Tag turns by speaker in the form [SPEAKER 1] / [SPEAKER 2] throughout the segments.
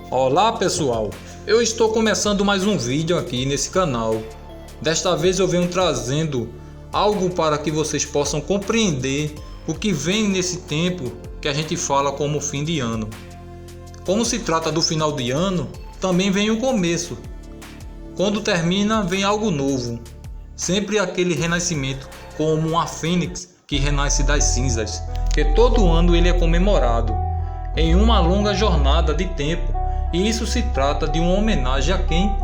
[SPEAKER 1] Olá pessoal, eu estou começando mais um vídeo aqui nesse canal. Desta vez eu venho trazendo algo para que vocês possam compreender o que vem nesse tempo que a gente fala como fim de ano. Como se trata do final de ano, também vem o começo. Quando termina, vem algo novo. Sempre aquele renascimento, como uma fênix que renasce das cinzas, que todo ano ele é comemorado em uma longa jornada de tempo. E isso se trata de uma homenagem a quem?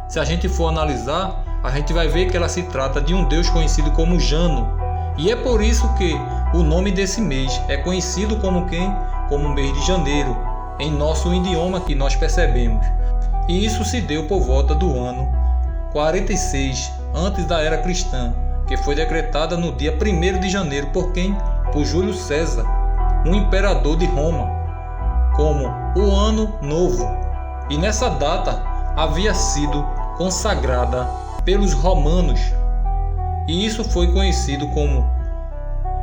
[SPEAKER 1] Se a gente for analisar, a gente vai ver que ela se trata de um deus conhecido como Jano. E é por isso que o nome desse mês é conhecido como quem? Como mês de janeiro, em nosso idioma que nós percebemos. E isso se deu por volta do ano 46 antes da era cristã, que foi decretada no dia 1º de janeiro por quem? Por Júlio César, um imperador de Roma, como o Ano Novo, e nessa data havia sido consagrada pelos romanos, e isso foi conhecido como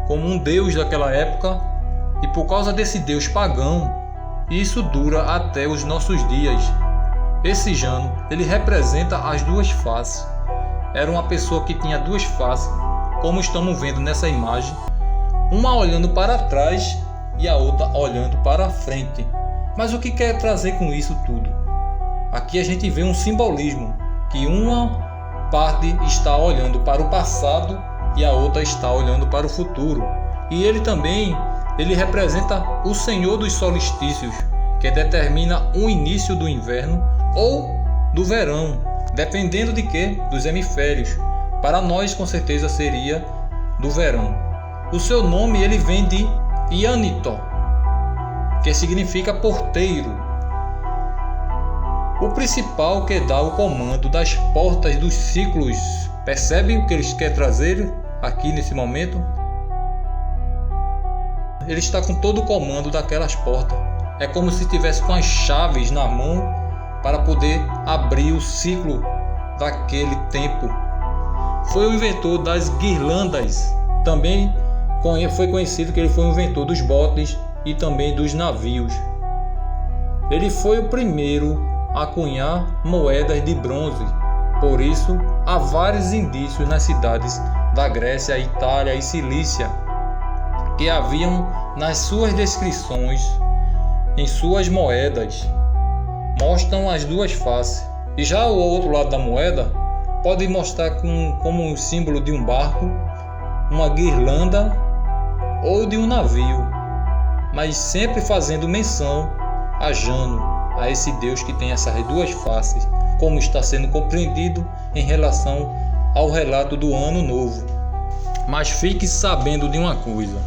[SPEAKER 1] um deus daquela época, e por causa desse deus pagão, isso dura até os nossos dias. Esse Jano, ele representa as duas faces. Era uma pessoa que tinha duas faces, como estamos vendo nessa imagem, uma olhando para trás e a outra olhando para a frente. Mas o que quer trazer com isso tudo? Aqui a gente vê um simbolismo, que uma parte está olhando para o passado e a outra está olhando para o futuro. E ele também, ele representa o Senhor dos solstícios, que determina o início do inverno ou do verão, dependendo de quê? Dos hemisférios. Para nós, com certeza, seria do verão. O seu nome ele vem de Ianito, que significa porteiro. O principal que dá o comando das portas dos ciclos. Percebe o que eles querem trazer aqui nesse momento? Ele está com todo o comando daquelas portas. É como se estivesse com as chaves na mão para poder abrir o ciclo daquele tempo. Foi o inventor das guirlandas. Também foi conhecido que ele foi o inventor dos botes e também dos navios. Ele foi o primeiro a cunhar moedas de bronze. Por isso, há vários indícios nas cidades da Grécia, Itália e Cilícia que haviam nas suas descrições, em suas moedas, mostram as duas faces. E já o outro lado da moeda pode mostrar como um símbolo de um barco, uma guirlanda ou de um navio, mas sempre fazendo menção a Jano, a esse Deus que tem essas duas faces, como está sendo compreendido em relação ao relato do Ano Novo. Mas fique sabendo de uma coisa: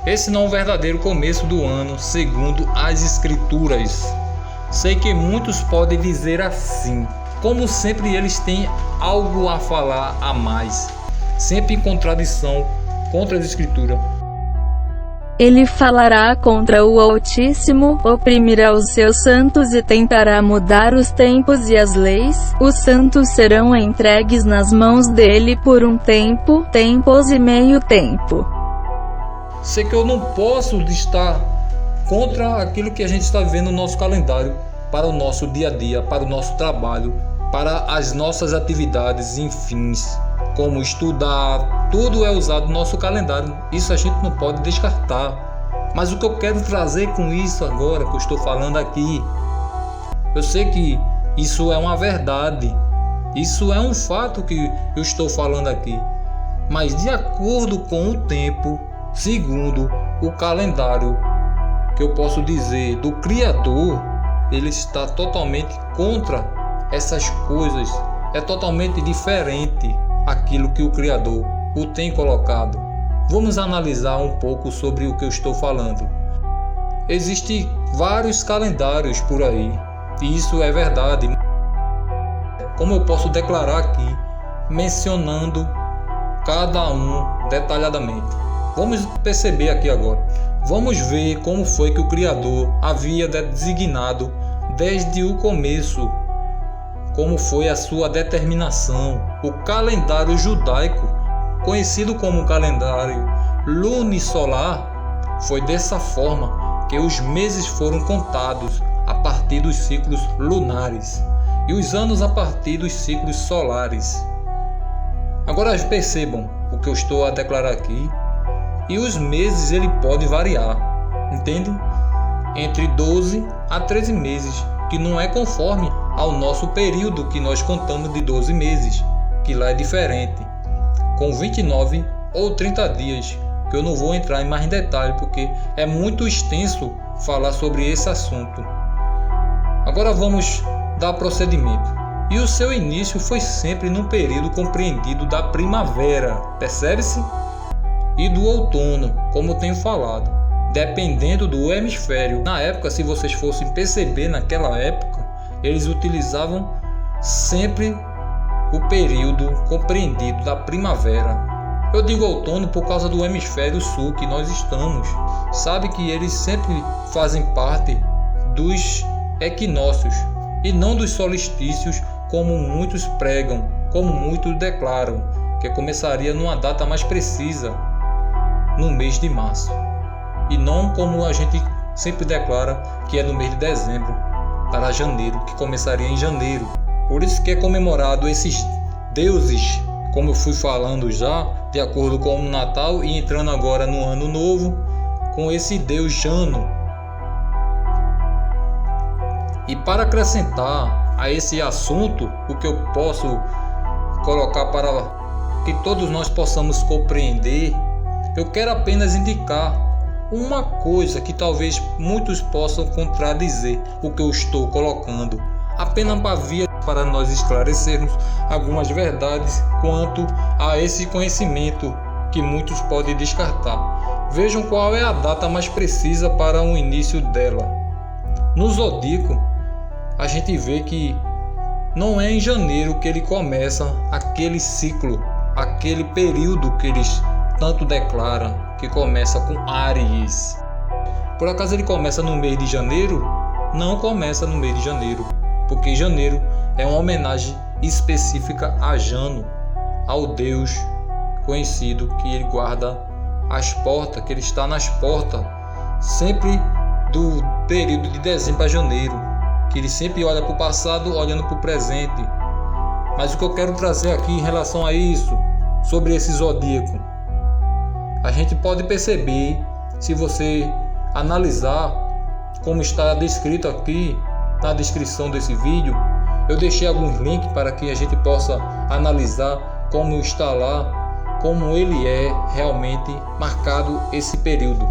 [SPEAKER 1] esse não é o verdadeiro começo do ano, segundo as Escrituras. Sei que muitos podem dizer assim, como sempre eles têm algo a falar a mais, sempre em contradição contra as Escrituras.
[SPEAKER 2] Ele falará contra o Altíssimo, oprimirá os seus santos e tentará mudar os tempos e as leis. Os santos serão entregues nas mãos dele por um tempo, tempos e meio tempo.
[SPEAKER 1] Sei que eu não posso estar contra aquilo que a gente está vendo no nosso calendário, para o nosso dia a dia, para o nosso trabalho, para as nossas atividades, enfim, como estudar, tudo é usado no nosso calendário. Isso a gente não pode descartar. Mas o que eu quero trazer com isso agora, que eu estou falando aqui, eu sei que isso é uma verdade, isso é um fato que eu estou falando aqui, mas de acordo com o tempo, segundo o calendário, que eu posso dizer do Criador, ele está totalmente contra essas coisas, é totalmente diferente aquilo que o Criador o tem colocado. Vamos analisar um pouco sobre o que eu estou falando. Existem vários calendários por aí, e isso é verdade. Como eu posso declarar aqui, mencionando cada um detalhadamente. Vamos perceber aqui agora. Vamos ver como foi que o Criador havia designado desde o começo, como foi a sua determinação. O calendário judaico, conhecido como calendário lunisolar, foi dessa forma que os meses foram contados a partir partir dos ciclos lunares e os anos a partir dos ciclos solares. Agora percebam o que eu estou a declarar aqui. E os meses ele pode variar, entende? Entre 12 a 13 meses, que não é conforme ao nosso período que nós contamos de 12 meses, que lá é diferente, com 29 ou 30 dias, que eu não vou entrar em mais detalhe porque é muito extenso falar sobre esse assunto. Agora vamos dar procedimento. E o seu início foi sempre num período compreendido da primavera, percebe-se? E do outono, como tenho falado, dependendo do hemisfério. Na época, se vocês fossem perceber, naquela época, eles utilizavam sempre o período compreendido da primavera. Eu digo outono por causa do hemisfério sul que nós estamos. Sabe que eles sempre fazem parte dos equinócios e não dos solstícios, como muitos pregam, como muitos declaram, que começaria numa data mais precisa, no mês de março, e não como a gente sempre declara, que é no mês de dezembro para janeiro, que começaria em janeiro. Por isso que é comemorado esses deuses, como eu fui falando já, de acordo com o Natal e entrando agora no Ano Novo, com esse deus Jano. E para acrescentar a esse assunto, o que eu posso colocar para que todos nós possamos compreender, eu quero apenas indicar uma coisa que talvez muitos possam contradizer o que eu estou colocando, apenas para nós esclarecermos algumas verdades quanto a esse conhecimento que muitos podem descartar. Vejam qual é a data mais precisa para o início dela. No zodíaco, a gente vê que não é em janeiro que ele começa aquele ciclo, aquele período que eles tanto declaram, que começa com Áries. Por acaso ele começa no mês de janeiro? Não começa no mês de janeiro, porque janeiro é uma homenagem específica a Jano, ao deus conhecido que ele guarda as portas, que ele está nas portas sempre do período de dezembro a janeiro, que ele sempre olha para o passado olhando para o presente. Mas o que eu quero trazer aqui em relação a isso, sobre esse zodíaco, a gente pode perceber, se você analisar como está descrito aqui na descrição desse vídeo, eu deixei alguns links para que a gente possa analisar como está lá, como ele é realmente marcado esse período.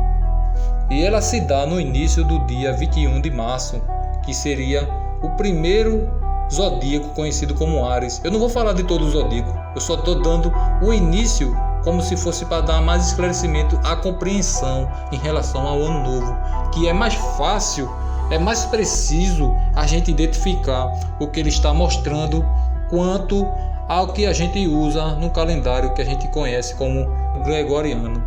[SPEAKER 1] E ela se dá no início do dia 21 de março, que seria o primeiro zodíaco conhecido como Áries. Eu não vou falar de todo o zodíaco, eu só estou dando o início como se fosse para dar mais esclarecimento à compreensão em relação ao Ano Novo, que é mais fácil, é mais preciso a gente identificar o que ele está mostrando quanto ao que a gente usa no calendário que a gente conhece como gregoriano.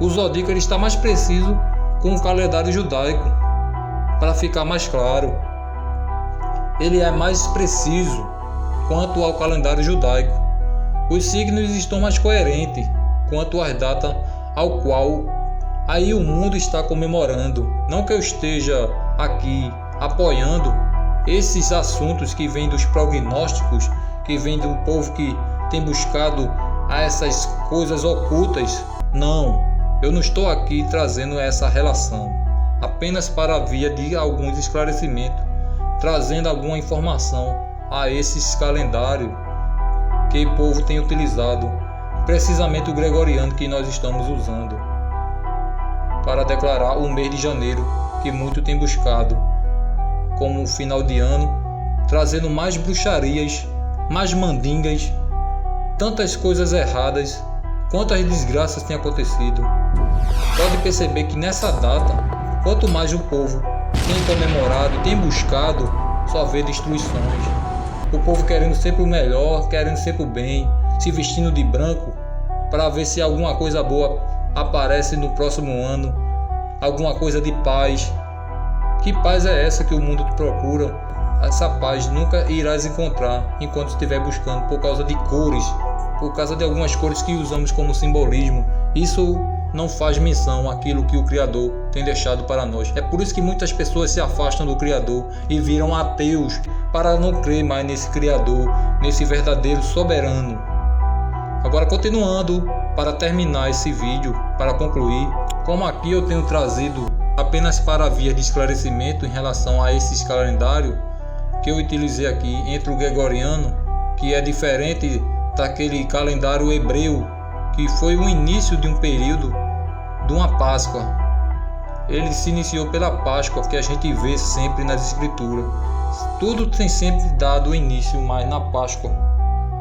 [SPEAKER 1] O zodíaco ele está mais preciso com o calendário judaico, para ficar mais claro. Ele é mais preciso quanto ao calendário judaico. Os signos estão mais coerentes quanto às datas ao qual aí o mundo está comemorando. Não que eu esteja aqui apoiando esses assuntos que vêm dos prognósticos, que vêm do povo que tem buscado a essas coisas ocultas. Não, eu não estou aqui trazendo essa relação, apenas para a via de alguns esclarecimentos, trazendo alguma informação a esses calendários que o povo tem utilizado, precisamente o gregoriano que nós estamos usando, para declarar o mês de janeiro, que muito tem buscado como final de ano, trazendo mais bruxarias, mais mandingas, tantas coisas erradas, quantas desgraças têm acontecido. Pode perceber que nessa data, quanto mais o povo tem comemorado, tem buscado, só vê destruições. O povo querendo sempre o melhor, querendo sempre o bem, se vestindo de branco para ver se alguma coisa boa aparece no próximo ano, alguma coisa de paz. Que paz é essa que o mundo procura? Essa paz nunca irás encontrar enquanto estiver buscando por causa de cores, por causa de algumas cores que usamos como simbolismo. Isso não faz menção àquilo que o Criador tem deixado para nós. É por isso que muitas pessoas se afastam do Criador e viram ateus, para não crer mais nesse Criador, nesse verdadeiro soberano. Agora, continuando, para terminar esse vídeo, para concluir, como aqui eu tenho trazido apenas para via de esclarecimento em relação a esses calendários que eu utilizei aqui entre o gregoriano, que é diferente daquele calendário hebreu, que foi o início de um período de uma Páscoa. Ele se iniciou pela Páscoa, que a gente vê sempre nas Escrituras. Tudo tem sempre dado início, mas na Páscoa,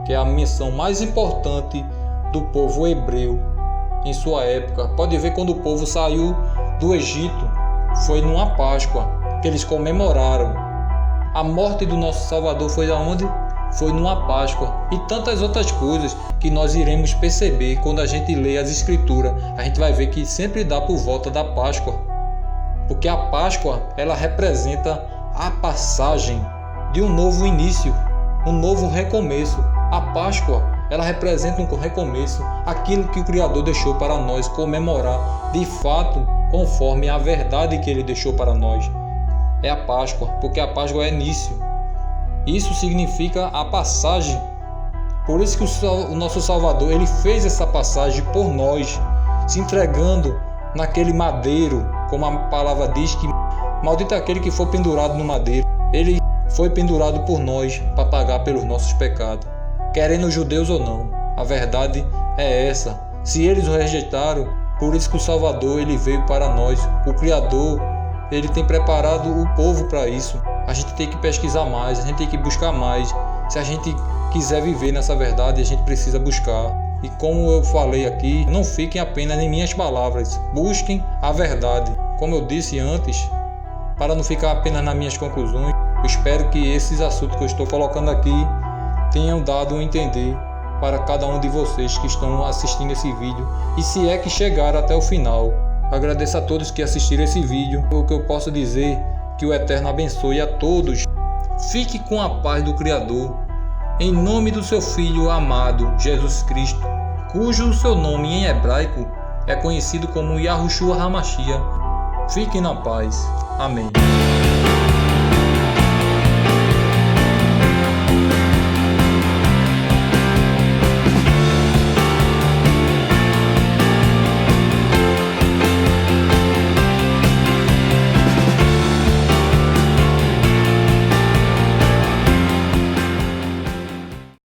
[SPEAKER 1] que é a menção mais importante do povo hebreu em sua época. Pode ver, quando o povo saiu do Egito, foi numa Páscoa que eles comemoraram. A morte do nosso Salvador foi aonde? Foi numa Páscoa. E tantas outras coisas que nós iremos perceber quando a gente lê as Escrituras. A gente vai ver que sempre dá por volta da Páscoa, porque a Páscoa, ela representa a passagem de um novo início, um novo recomeço. A Páscoa, ela representa um recomeço, aquilo que o Criador deixou para nós comemorar, de fato, conforme a verdade que Ele deixou para nós. É a Páscoa, porque a Páscoa é início. Isso significa a passagem. Por isso que o nosso Salvador, ele fez essa passagem por nós, se entregando naquele madeiro, como a palavra diz, que maldito é aquele que for pendurado no madeiro. Ele foi pendurado por nós para pagar pelos nossos pecados, querendo os judeus ou não. A verdade é essa. Se eles o rejeitaram, por isso que o Salvador, ele veio para nós. O Criador, ele tem preparado o povo para isso. A gente tem que pesquisar mais, a gente tem que buscar mais. Se a gente quiser viver nessa verdade, a gente precisa buscar. E como eu falei aqui, não fiquem apenas em minhas palavras, busquem a verdade. Como eu disse antes, para não ficar apenas nas minhas conclusões, eu espero que esses assuntos que eu estou colocando aqui tenham dado a entender para cada um de vocês que estão assistindo esse vídeo, e se é que chegaram até o final. Agradeço a todos que assistiram esse vídeo. O que eu posso dizer, que o Eterno abençoe a todos. Fique com a paz do Criador, em nome do seu Filho amado, Jesus Cristo, cujo seu nome em hebraico é conhecido como Yahushua HaMashiach. Fiquem na paz. Amém.